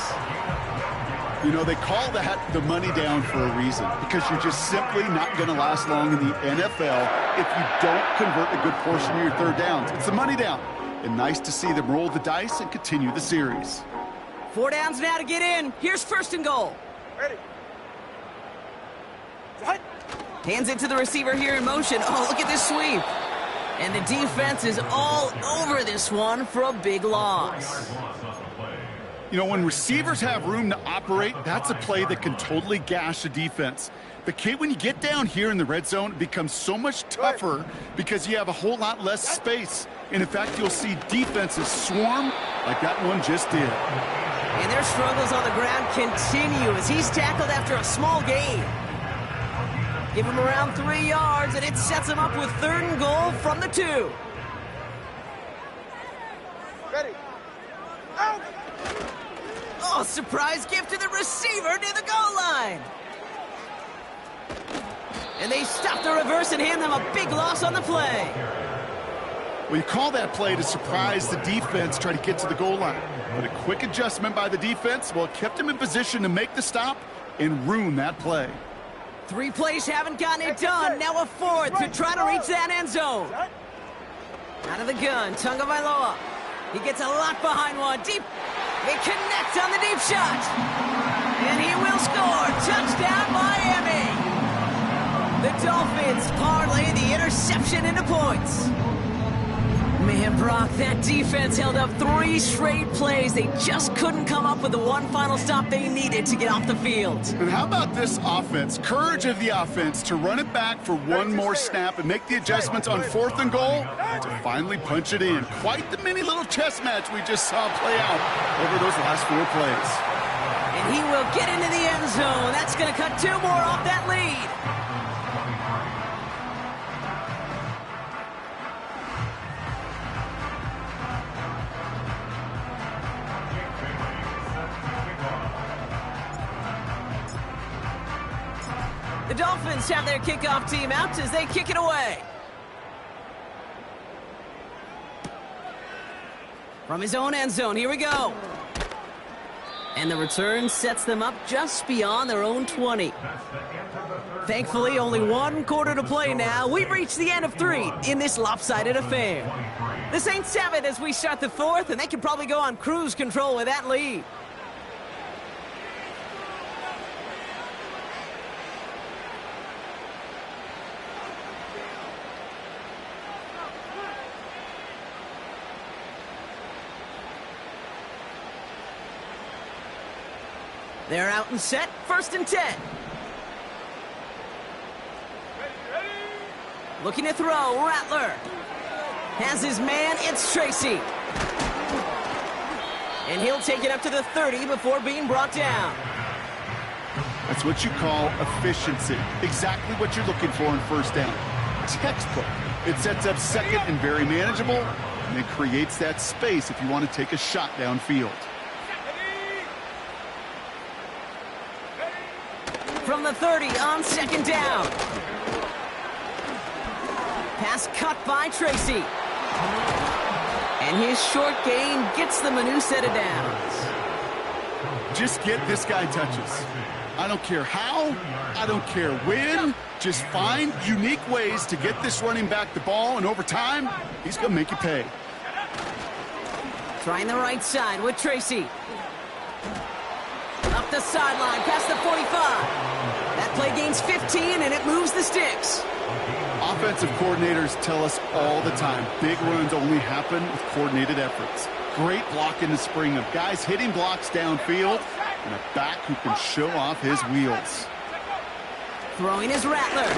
Speaker 3: You know, they call that the money down for a reason, because you're just simply not going to last long in the NFL if you don't convert a good portion of your 3rd downs. It's the money down. And nice to see them roll the dice and continue the series.
Speaker 1: 4 downs now to get in. Here's 1st and goal.
Speaker 4: Ready. Set.
Speaker 1: Hands it to the receiver here in motion. Oh, look at this sweep. And the defense is all over this one for a big loss.
Speaker 3: You know, when receivers have room to operate, that's a play that can totally gash a defense. But, Kate, when you get down here in the red zone, it becomes so much tougher because you have a whole lot less space. And, in fact, you'll see defenses swarm like that one just did.
Speaker 1: And their struggles on the ground continue as he's tackled after a small gain. Give him around 3 yards, and it sets him up with 3rd and goal from the 2.
Speaker 4: Ready. Out.
Speaker 1: Oh, surprise gift to the receiver near the goal line. And they stop the reverse and hand them a big loss on the play.
Speaker 3: Well, you call that play to surprise the defense, try to get to the goal line. But a quick adjustment by the defense, well, it kept them in position to make the stop and ruin that play.
Speaker 1: 3 plays haven't gotten it done. Now a 4th to try to reach that end zone. Out of the gun, Tagovailoa. He gets a lot behind one. Deep. They connect on the deep shot. And he will score. Touchdown, Miami. The Dolphins parlay the interception into points. Man, Brock, that defense held up 3 straight plays. They just couldn't come up with the one final stop they needed to get off the field.
Speaker 3: And how about this offense? Courage of the offense to run it back for one more snap and make the adjustments on 4th and goal to finally punch it in. Quite the mini little chess match we just saw play out over those last 4 plays.
Speaker 1: And he will get into the end zone. That's going to cut 2 more off that lead. The Dolphins have their kickoff team out as they kick it away. From his own end zone, here we go. And the return sets them up just beyond their own 20. Thankfully, only 1 quarter to play now. We've reached the end of 3 in this lopsided affair. The Saints have it as we start the 4th, and they can probably go on cruise control with that lead. They're out and set, 1st and 10. Looking to throw, Rattler. Has his man, it's Tracy. And he'll take it up to the 30 before being brought down.
Speaker 3: That's what you call efficiency. Exactly what you're looking for in 1st down. Textbook. It sets up 2nd and very manageable, and it creates that space if you want to take a shot downfield.
Speaker 1: From the 30 on 2nd down. Pass cut by Tracy. And his short gain gets them a new set of downs.
Speaker 3: Just get this guy touches. I don't care how, I don't care when, just find unique ways to get this running back the ball, and over time, he's going to make you pay.
Speaker 1: Trying the right side with Tracy. Up the sideline, past the 45. That play gains 15, and it moves the sticks.
Speaker 3: Offensive coordinators tell us all the time, big runs only happen with coordinated efforts. Great block in the spring of guys hitting blocks downfield, and a back who can show off his wheels.
Speaker 1: Throwing his Rattler.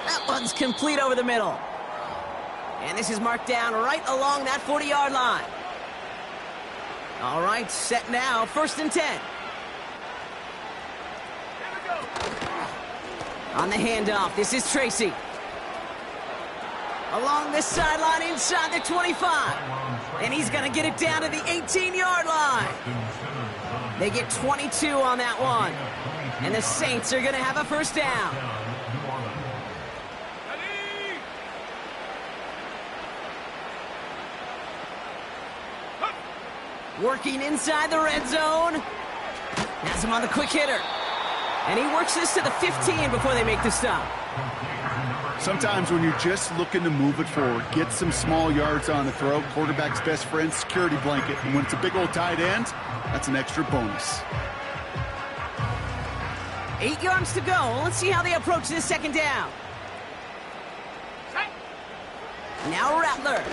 Speaker 1: That one's complete over the middle. And this is marked down right along that 40-yard line. All right, set now, 1st and 10. On the handoff, this is Tracy. Along this sideline inside the 25. And he's going to get it down to the 18-yard line. They get 22 on that one. And the Saints are going to have a 1st down. Working inside the red zone. Has him on the quick hitter. And he works this to the 15 before they make the stop.
Speaker 3: Sometimes when you're just looking to move it forward, get some small yards on the throw, quarterback's best friend, security blanket. And when it's a big old tight end, that's an extra bonus.
Speaker 1: 8 yards to go. Let's see how they approach this 2nd down. Now Rattler.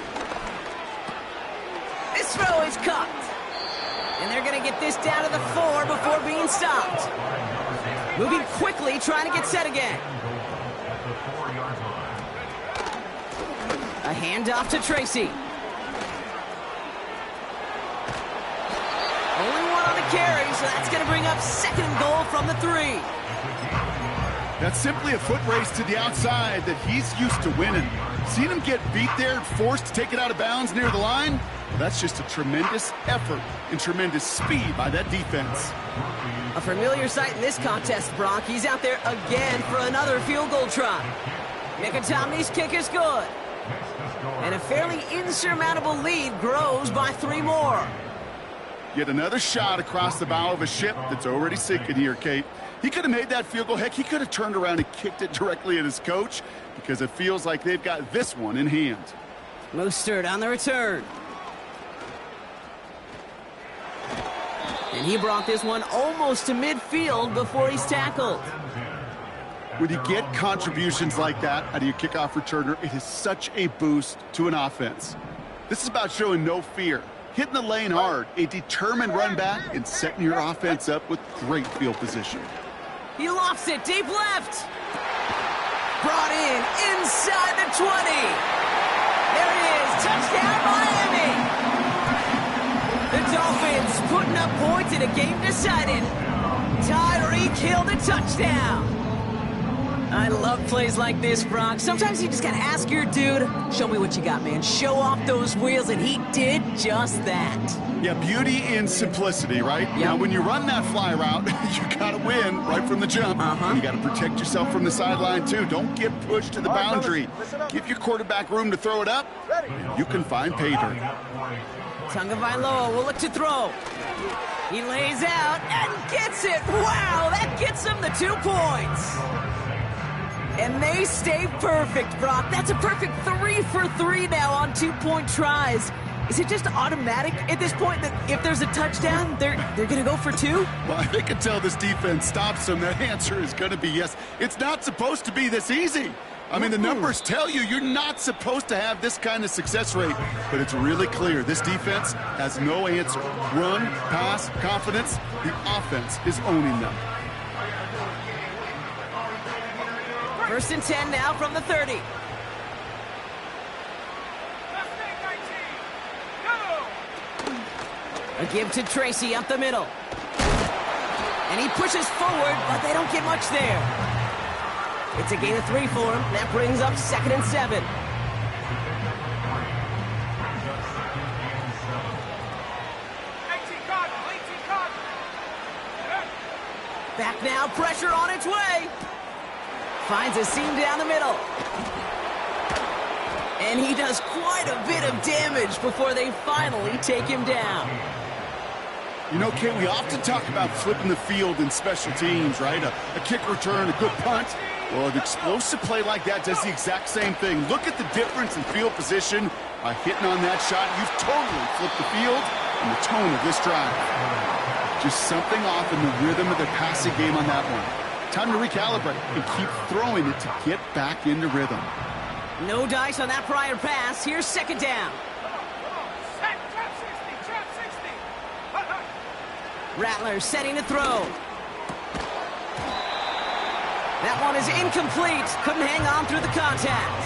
Speaker 1: This throw is caught. And they're going to get this down to the 4 before being stopped. Moving quickly, trying to get set again. A handoff to Tracy. Only one on the carry, so that's going to bring up 2nd and goal from the 3.
Speaker 3: That's simply a foot race to the outside that he's used to winning. Seen him get beat there and forced to take it out of bounds near the line? Well, that's just a tremendous effort and tremendous speed by that defense.
Speaker 1: A familiar sight in this contest, Brock. He's out there again for another field goal try. Nicotami's kick is good. And a fairly insurmountable lead grows by 3 more.
Speaker 3: Yet another shot across the bow of a ship that's already sinking here, Kate. He could have made that field goal. Heck, he could have turned around and kicked it directly at his coach because it feels like they've got this one in hand.
Speaker 1: Mostert on the return. And he brought this one almost to midfield before he's tackled.
Speaker 3: When you get contributions like that out of your kickoff returner, it is such a boost to an offense. This is about showing no fear, hitting the lane hard, a determined run back, and setting your offense up with great field position.
Speaker 1: He lofts it deep left. Brought in inside the 20. There it is. Touchdown, Miami. The Dolphins putting up points in a game decided. Tyreek Hill the touchdown. I love plays like this, Brock. Sometimes you just gotta ask your dude, show me what you got, man. Show off those wheels, and he did just that.
Speaker 3: Yeah, beauty in simplicity, right?
Speaker 1: Yep.
Speaker 3: Now, when you run that fly route, you gotta win right from the jump. And you gotta protect yourself from the sideline, too. Don't get pushed to the boundary. Give your quarterback room to throw it up. You can find pay dirt.
Speaker 1: Tagovailoa will look to throw. He lays out and gets it. Wow, that gets him the 2 points. And they stay perfect, Brock. That's a perfect 3 for 3 now on 2-point tries. Is it just automatic at this point that if there's a touchdown, they're going to go for 2?
Speaker 3: Well, I think until this defense stops them, that answer is going to be yes. It's not supposed to be this easy. I mean, the numbers tell you you're not supposed to have this kind of success rate, but it's really clear this defense has no answer. Run, pass, confidence, the offense is owning them.
Speaker 1: 1st and 10 now from the 30. A give to Tracy up the middle. And he pushes forward, but they don't get much there. It's a gain of 3 for him. That brings up 2nd and 7. Back now, pressure on its way. Finds a seam down the middle. And he does quite a bit of damage before they finally take him down.
Speaker 3: You know, Kate, we often talk about flipping the field in special teams, right? A kick return, a good punt. Well, an explosive play like that does the exact same thing. Look at the difference in field position. By hitting on that shot, you've totally flipped the field and the tone of this drive. Just something off in the rhythm of their passing game on that one. Time to recalibrate and keep throwing it to get back into rhythm.
Speaker 1: No dice on that prior pass. Here's 2nd down. Rattler setting to throw. That one is incomplete. Couldn't hang on through the contact.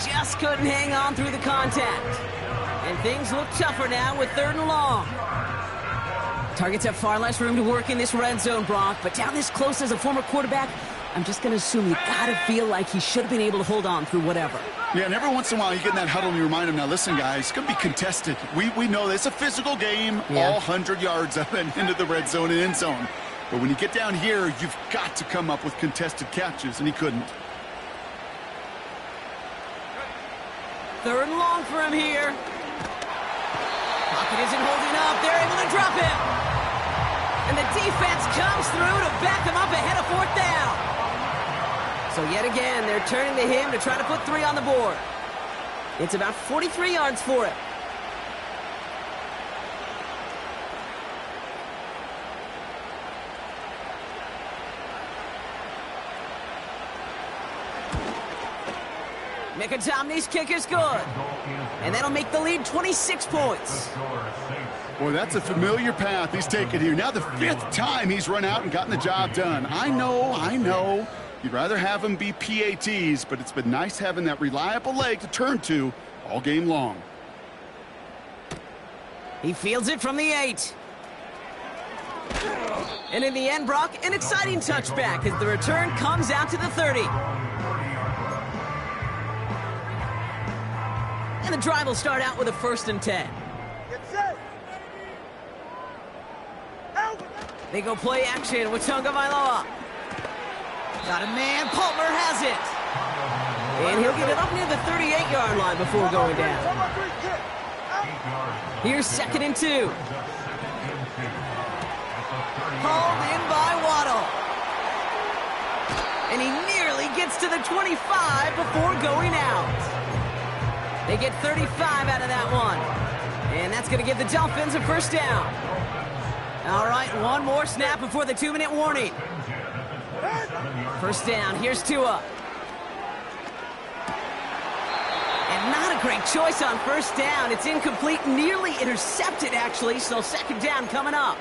Speaker 1: Just couldn't hang on through the contact. And things look tougher now with 3rd and long. Targets have far less room to work in this red zone, Brock, but down this close as a former quarterback, I'm just going to assume you got to feel like he should have been able to hold on through whatever.
Speaker 3: Yeah, and every once in a while you get in that huddle and you remind him, now listen, guys, it's going to be contested. We know this. It's a physical game, all 100 yards up and into the red zone and end zone. But when you get down here, you've got to come up with contested catches, and he couldn't.
Speaker 1: 3rd and long for him here. Pocket isn't holding up. They're able to drop him. And the defense comes through to back him up ahead of 4th down. So yet again, they're turning to him to try to put 3 on the board. It's about 43 yards for it. Mickey kick is good. And that'll make the lead 26 points.
Speaker 3: Boy, that's a familiar path he's taken here. Now the 5th time he's run out and gotten the job done. I know. You'd rather have him be PATs, but it's been nice having that reliable leg to turn to all game long.
Speaker 1: He fields it from the 8. And in the end, Brock, an exciting touchback as the return comes out to the 30. And the drive will start out with a 1st and 10. They go play action with Tagovailoa. Got a man. Palmer has it. And he'll get it up near the 38-yard line before going down. Here's 2nd and 2. Hauled in by Waddle. And he nearly gets to the 25 before going out. They get 35 out of that one. And that's going to give the Dolphins a 1st down. All right, one more snap before the 2-minute warning. 1st down, here's Tua. And not a great choice on 1st down. It's incomplete, nearly intercepted, actually, so 2nd down coming up.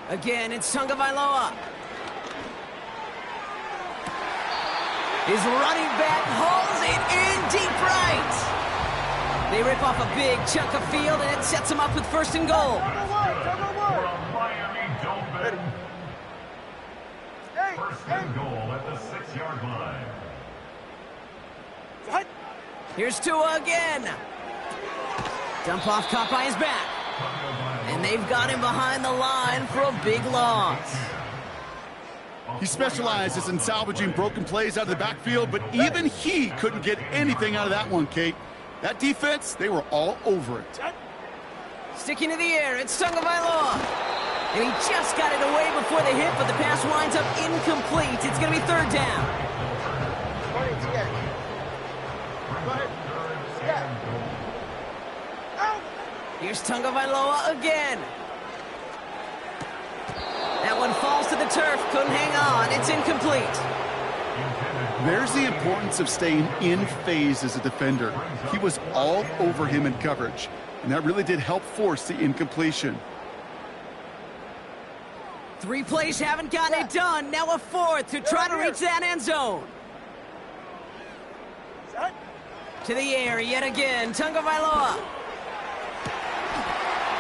Speaker 1: Again, it's Tagovailoa. His running back hauls it in deep right. They rip off a big chunk of field, and it sets them up with 1st and goal.
Speaker 2: First and goal at the 6-yard line.
Speaker 1: Here's Tua again. Dump off caught by his back. And they've got him behind the line for a big loss.
Speaker 3: He specializes in salvaging broken plays out of the backfield, but even he couldn't get anything out of that one, Kate. That defense, they were all over it.
Speaker 1: Sticking to the air, it's Tagovailoa. And he just got it away before the hit, but the pass winds up incomplete. It's going to be 3rd down. Here's Tagovailoa again. That one falls to the turf. Couldn't hang on. It's incomplete.
Speaker 3: There's the importance of staying in phase as a defender. He was all over him in coverage, and that really did help force the incompletion.
Speaker 1: 3 plays haven't gotten it done. Now a 4th to try to reach that end zone. To the air yet again. Tagovailoa.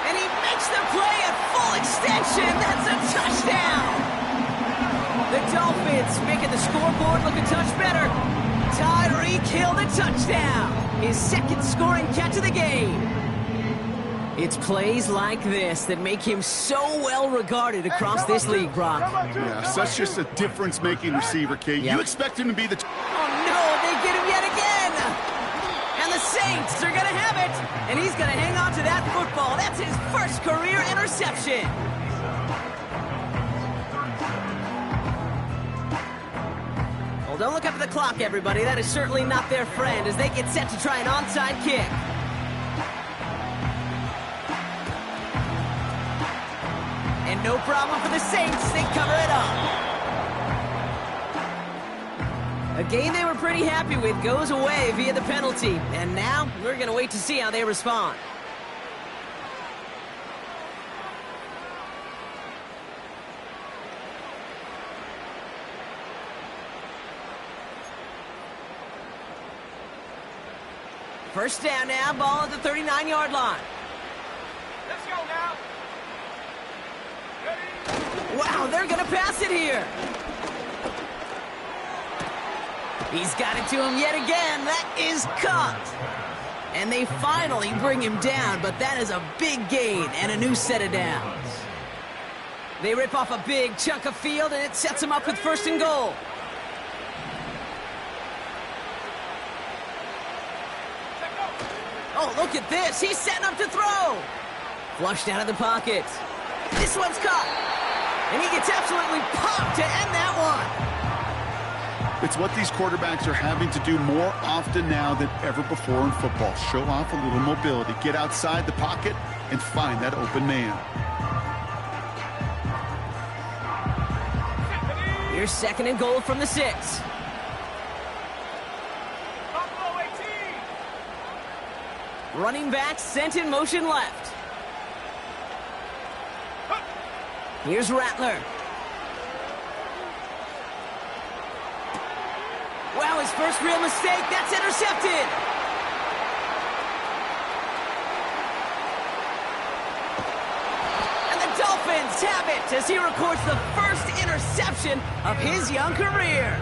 Speaker 1: And he makes the play at full extension. That's a touchdown. The Dolphins making the scoreboard look a touch better. Tyreek Hill the touchdown. His 2nd scoring catch of the game. It's plays like this that make him so well regarded across this league, Brock.
Speaker 3: Yeah, such just a difference-making receiver, Kate.
Speaker 1: Yep.
Speaker 3: You expect him to be the...
Speaker 1: Oh, no, they get him yet again. And the Saints are going to have it. And he's going to hang on to that football. That's his first career interception. Well, don't look up at the clock, everybody. That is certainly not their friend as they get set to try an onside kick. And no problem for the Saints. They cover it up. A game they were pretty happy with goes away via the penalty. And now we're going to wait to see how they respond. First down now, ball at the 39-yard line.
Speaker 4: Let's go now.
Speaker 1: Wow, they're going to pass it here. He's got it to him yet again. That is caught. And they finally bring him down, but that is a big gain and a new set of downs. They rip off a big chunk of field, and it sets them up with 1st and goal. Oh, look at this. He's setting up to throw. Flushed out of the pocket. This one's caught. And he gets absolutely popped to end that one.
Speaker 3: It's what these quarterbacks are having to do more often now than ever before in football. Show off a little mobility. Get outside the pocket and find that open man.
Speaker 1: Here's 2nd and goal from the 6. Running back sent in motion left. Here's Rattler. Wow, his first real mistake. That's intercepted. And the Dolphins have it as he records the first interception of his young career.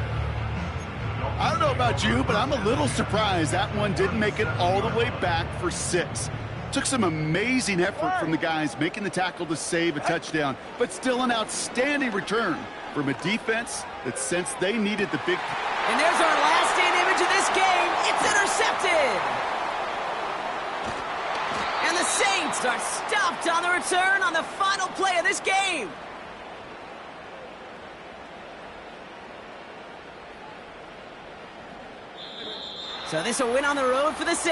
Speaker 3: I don't know about you, but I'm a little surprised that one didn't make it all the way back for 6. Took some amazing effort from the guys making the tackle to save a touchdown, but still an outstanding return from a defense that sensed they needed the big...
Speaker 1: And there's our last-stand image of this game. It's intercepted. And the Saints are stopped on the return on the final play of this game. So this will win on the road for the Saints.